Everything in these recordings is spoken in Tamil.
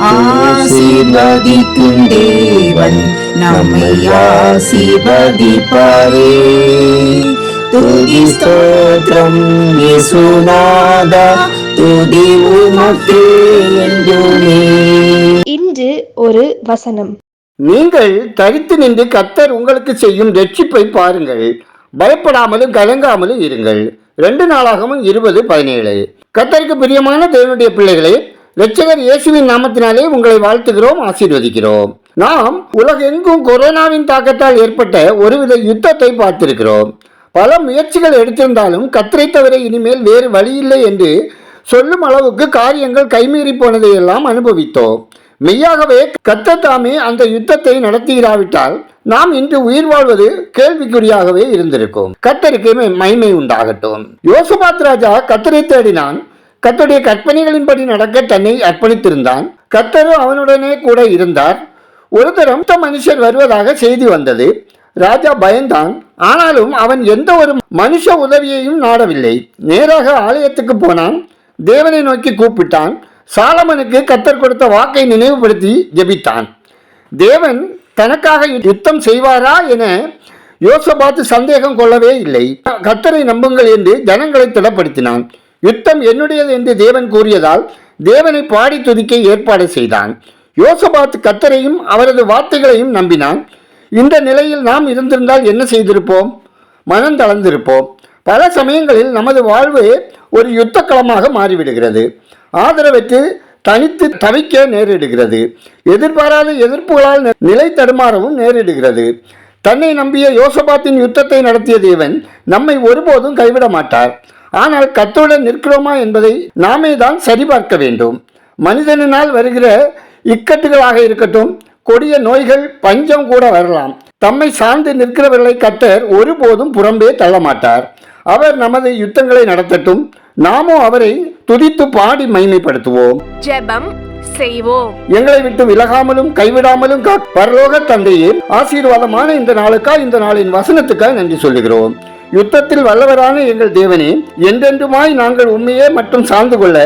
ஆசீர்வதிக்கும் தேவன் நம்மை ஆசீர்வதிப்பாரே. துதி ஸ்தோத்திரம் இயேசுநாதா, துதி உமக்கே என்றுமே. இன்று ஒரு வசனம். நீங்கள் தரித்து நின்று கர்த்தர் உங்களுக்கு செய்யும் ரட்சிப்பை பாருங்கள், பயப்படாமலும் கலங்காமலும் இருங்கள். 2 நாளாகவும் 20:17. கர்த்தருக்கு பிரியமான தேவனுடைய பிள்ளைகளே, இரட்சகர் இயேசுவின் நாமத்தினாலே உங்களை வாழ்த்துகிறோம், ஆசீர்வதிக்கிறோம். நாம் உலகெங்கும் கொரோனாவின் தாக்கத்தால் ஏற்பட்ட ஒருவித யுத்தத்தை பார்த்திருக்கிறோம். பல முயற்சிகள் எடுத்திருந்தாலும் கர்த்தரை தவிர இனிமேல் வேறு வழியில்லை என்று சொல்லும் அளவுக்கு காரியங்கள் கைமீறி போனதையெல்லாம் அனுபவித்தோம். மெய்யாகவே கர்த்தர் தாமே அந்த யுத்தத்தை நடத்துகிறாவிட்டால் நாம் இன்று உயிர் வாழ்வது கேள்விக்குறியாகவே இருந்திருக்கும். கர்த்தருக்கு மகிமை உண்டாகட்டும். யோசபாத் ராஜா கர்த்தரை தேடினான். கர்த்தருடைய கற்பனைகளின்படி நடக்க தன்னை அர்ப்பணித்திருந்தான். கர்த்தரும் அவனுடனே கூட இருந்தார். ஒரு தரம் மனுஷர் வருவதாக செய்தி வந்தது. ராஜா பயந்தான். ஆனாலும் அவன் எந்த ஒரு மனுஷ உதவியையும் நாடவில்லை. நேராக ஆலயத்துக்கு போனான். தேவனை நோக்கி கூப்பிட்டான். சாலமனுக்கு கர்த்தர் கொடுத்த வாக்கை நினைவுபடுத்தி ஜெபித்தான். தேவன் தனக்காக யுத்தம் செய்வாரா என யோசபாத் சந்தேகம் கொள்ளவே இல்லை. கர்த்தரை நம்புங்கள் என்று ஜனங்களை திடப்படுத்தினான். யுத்தம் என்னுடையது என்று தேவன் கூறியதால் தேவனை பாடி துதிக்க ஏற்பாடு செய்தான். யோசபாத் கர்த்தரையும் அவரது வார்த்தைகளையும் நம்பினான். இந்த நிலையில் நாம் இருந்திருந்தால் என்ன செய்திருப்போம்? மனம் தளர்ந்திருப்போம். பல சமயங்களில் நமது வாழ்வு ஒரு யுத்த களமாக மாறிவிடுகிறது. ஆதரவற்று தனித்து தவிக்க நேரிடுகிறது. எதிர்பாராத எதிர்ப்புகளால் நிலை தடுமாறவும் நேரிடுகிறது. தன்னை நம்பிய யோசபாத்தின் யுத்தத்தை நடத்திய தேவன் நம்மை ஒருபோதும் கைவிட மாட்டார். ஆனால் கர்த்தருடன் நிற்கிறோமா என்பதை நாமே தான் சரிபார்க்க வேண்டும். மனிதனால் வருகிற இக்கட்டுகளாக இருக்கட்டும், கொடிய நோய்கள், பஞ்சம் கூட வரலாம். தம்மை சார்ந்து நிற்கிறவர்களை கர்த்தர் ஒருபோதும் புறம்பே தள்ள மாட்டார். அவர் நமது யுத்தங்களை நடத்தட்டும். நாமும் அவரை துதித்து பாடி மகிமைப்படுத்துவோம். ஜெபம் செய்வோம். எங்களை விட்டு விலகாமலும் கைவிடாமலும் பரலோக தந்தையே, ஆசீர்வாதமான இந்த நாளுக்காய், இந்த நாளின் வசனத்துக்காய் நன்றி சொல்லுகிறோம். யுத்தத்தில் வல்லவரான எங்கள் தேவனே, என்றென்றுமாய் நாங்கள் உண்மையே மற்றும் சார்ந்து கொள்ள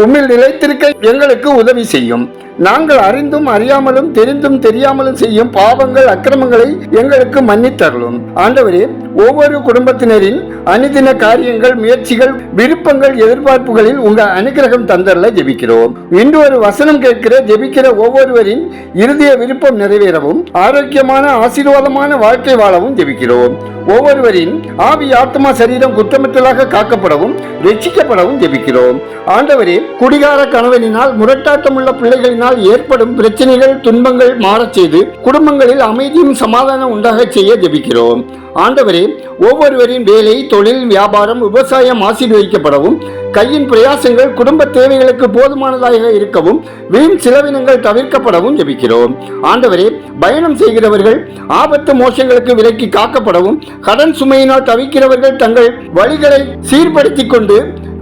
உம்மில் நிலைத்திருக்க எங்களுக்கு உதவி செய்யும். நாங்கள் அறிந்தும் அறியாமலும் தெரிந்தும் தெரியாமலும் செய்யும் பாவங்கள், அக்கிரமங்களை எங்களுக்கு மன்னித்தருளும். ஆண்டவரே, ஒவ்வொரு குடும்பத்தினரின் அனுதின காரியங்கள், முயற்சிகள், விருப்பங்கள், எதிர்பார்ப்புகளில் உங்க அனுகிரகம் தந்தரல ஜெபிக்கிறோம். இன்று ஒரு வசனம் கேட்கிற ஜெபிக்கிற ஒவ்வொருவரின் இருதய விருப்பம் நிறைவேறவும், ஆரோக்கியமான ஆசீர்வாதமான வாழ்க்கை வாழவும் ஜெபிக்கிறோம். ஒவ்வொருவரின் ஆவி, ஆத்மா, சரீரம் குற்றமற்றலாக காக்கப்படவும் ரட்சிக்கப்படவும் ஜெபிக்கிறோம். ஆண்டவரே, குடிகார கணவனினால், முரட்டாட்டம் உள்ள பிள்ளைகளினால் ஏற்படும் பிரச்சனைகள், துன்பங்கள் மாறச் செய்து குடும்பங்களில் அமைதியும் சமாதானம் உண்டாக செய்ய ஜெபிக்கிறோம். ஆண்டவரே, ஒவ்வொருவரின் வேலை, தொழில், வியாபாரம், விவசாயம் ஆசீர்வதிக்கப்படவும், கையின் பிரயாசங்கள் குடும்ப தேவைகளுக்கு போதுமானதாக இருக்கவும், வீண் செலவினங்கள் தவிர்க்கப்படவும் ஜெபிக்கிறோம். ஆண்டவரே, பயணம் செய்கிறவர்கள் ஆபத்து மோசங்களுக்கு விலக்கி காக்கப்படவும், கடன் சுமையினால் தவிக்கிறவர்கள் தங்கள் வழிகளை சீர்படுத்திக் கொண்டு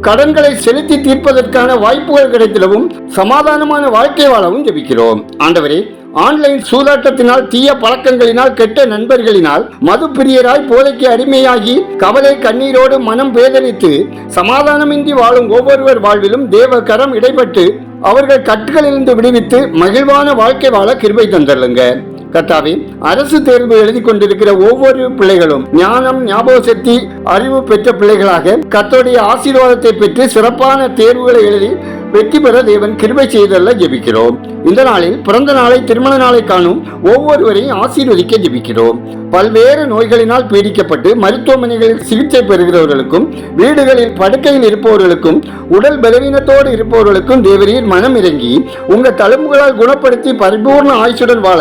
கடன்களை செலுத்தி தீர்ப்பதற்கான வாய்ப்புகள் கிடைத்திடவும், சமாதானமான வாழ்க்கை வாழவும் ஜெபிக்கிறோம். ஆண்டவரே, ஆன்லைன் சூதாட்டத்தினால், தீய பழக்கங்களினால், கெட்ட நண்பர்களினால் மது பிரியராய் போதைக்கு அடிமையாகி கவலை கண்ணீரோடு மனம் பேதலித்து சமாதானமின்றி வாழும் ஒவ்வொருவர் வாழ்விலும் தேவ கரம் இடைப்பட்டு அவர்கள் கட்டுகளிலிருந்து விடுவித்து மகிழ்வான வாழ்க்கை வாழ கிருபை தந்தருளுங்க. கர்த்தாவே, அரசு தேர்வு எழுதி கொண்டிருக்கிற ஒவ்வொரு பிள்ளைகளும் ஞானம், ஞாபக சக்தி, அறிவு பெற்ற பிள்ளைகளாக கர்த்தருடைய ஆசீர்வாதத்தை பெற்று சிறப்பான தேர்வுகளை எழுதி வெற்றி பெற தேவன் கிருபை செய்தல்ல ஜெபிக்கிறோம். இந்த நாளில் பிறந்த நாளை, திருமண நாளை காணும் ஒவ்வொருவரையும் ஆசீர்வதிக்க ஜெபிக்கிறோம். பல்வேறு நோய்களினால் பீடிக்கப்பட்டு மருத்துவமனைகளில் சிகிச்சை பெறுகிறவர்களுக்கும், வீடுகளில் படுக்கையில் இருப்பவர்களுக்கும், உடல் பலவீனத்தோடு இருப்பவர்களுக்கும் தேவரீர் மனம் இறங்கி உங்க தழும்புகளால் குணப்படுத்தி பரிபூர்ண ஆயுசுடன் வாழ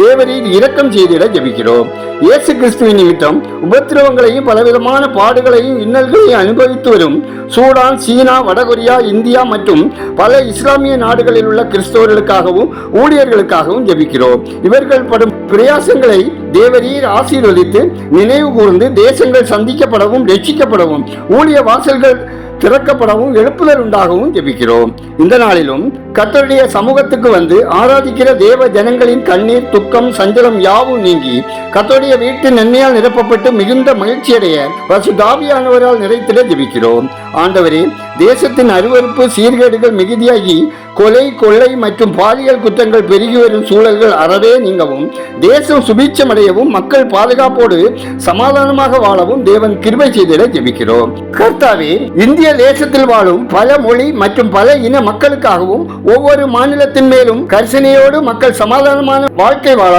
தேவரீர் இரக்கம் செய்திட ஜெபிக்கிறோம். இயேசு கிறிஸ்துவின் நிமித்தம் உபத்திரவங்களையும் பலவிதமான பாடுகளையும் இன்னல்களையும் அனுபவித்து வரும் சூடான், சீனா, வடகொரியா, இந்தியா மற்றும் பல இஸ்லாமிய நாடுகளில் உள்ள கிறிஸ்தவர்களுக்காகவும் ஊழியர்களுக்காகவும் ஜெபிக்கிறோம். இவர்கள் படும் பிரயாசங்களை தேவரீர் ஆசீர்வதித்து நினைவு கூர்ந்து தேசங்கள் சந்திக்கப்படவும், ரட்சிக்கப்படவும், ஊழிய வாசல்கள் திறக்கப்படவும், எழுப்புதல் உண்டாகவும் ஜெபிக்கிறோம். இந்த நாளிலும் கர்த்தருடைய சமூகத்துக்கு வந்து ஆராதிக்கிற தேவ ஜனங்களின் கண்ணீர், துக்கம், சஞ்சலம் யாவும் நீங்கி கர்த்தருடைய வீட்டு நன்மையால் நிரப்பப்பட்டு மிகுந்த மகிழ்ச்சியடைய பரிசுத்த ஆவியானவரால் நிறைத்திட ஜெபிக்கிறோம். ஆண்டவரே, தேசத்தின் அருவருப்பு, சீர்கேடுகள் மிகுதியாகி கொலை, கொள்ளை மற்றும் பாலியல் குற்றங்கள் பெருகி வரும் சூழல்கள் அறவே நீங்கவும், தேசம் சுபீட்சமடையவும், மக்கள் பாதுகாப்போடு சமாதானமாக வாழவும் தேவன் கிருபை செய்திட ஜெபிக்கிறோம். கர்த்தாவே, இந்திய தேசத்தில் வாழும் பல மொழி மற்றும் பல இன மக்களுக்காகவும் ஒவ்வொரு மாநிலத்தின் மேலும் கரிசனையோடு மக்கள் சமாதானமான வாழ்க்கை வாழ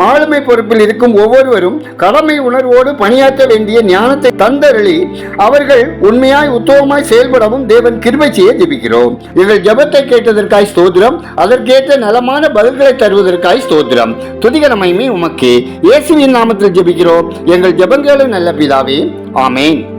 ஆளுமை பொறுப்பில் இருக்கும் ஒவ்வொருவரும் கடமை உணர்வோடு பணியாற்ற வேண்டிய ஞானத்தை தந்தருளி அவர்கள் உண்மையாய் உத்தவமாய் செயல்படவும் தேவன் கிருபை செய்ய ஜெபிக்கிறோம். எங்கள் ஜெபத்தை கேட்டதற்காய் ஸ்தோத்திரம். அதற்கேற்ற நலமான பதில்களை தருவதற்காய் ஸ்தோத்திரம். துதிகர மகிமை உமக்கே. இயேசுவின் நாமத்தில் ஜெபிக்கிறோம் எங்கள் ஜெபங்களும் நல்ல பிதாவே. ஆமென்.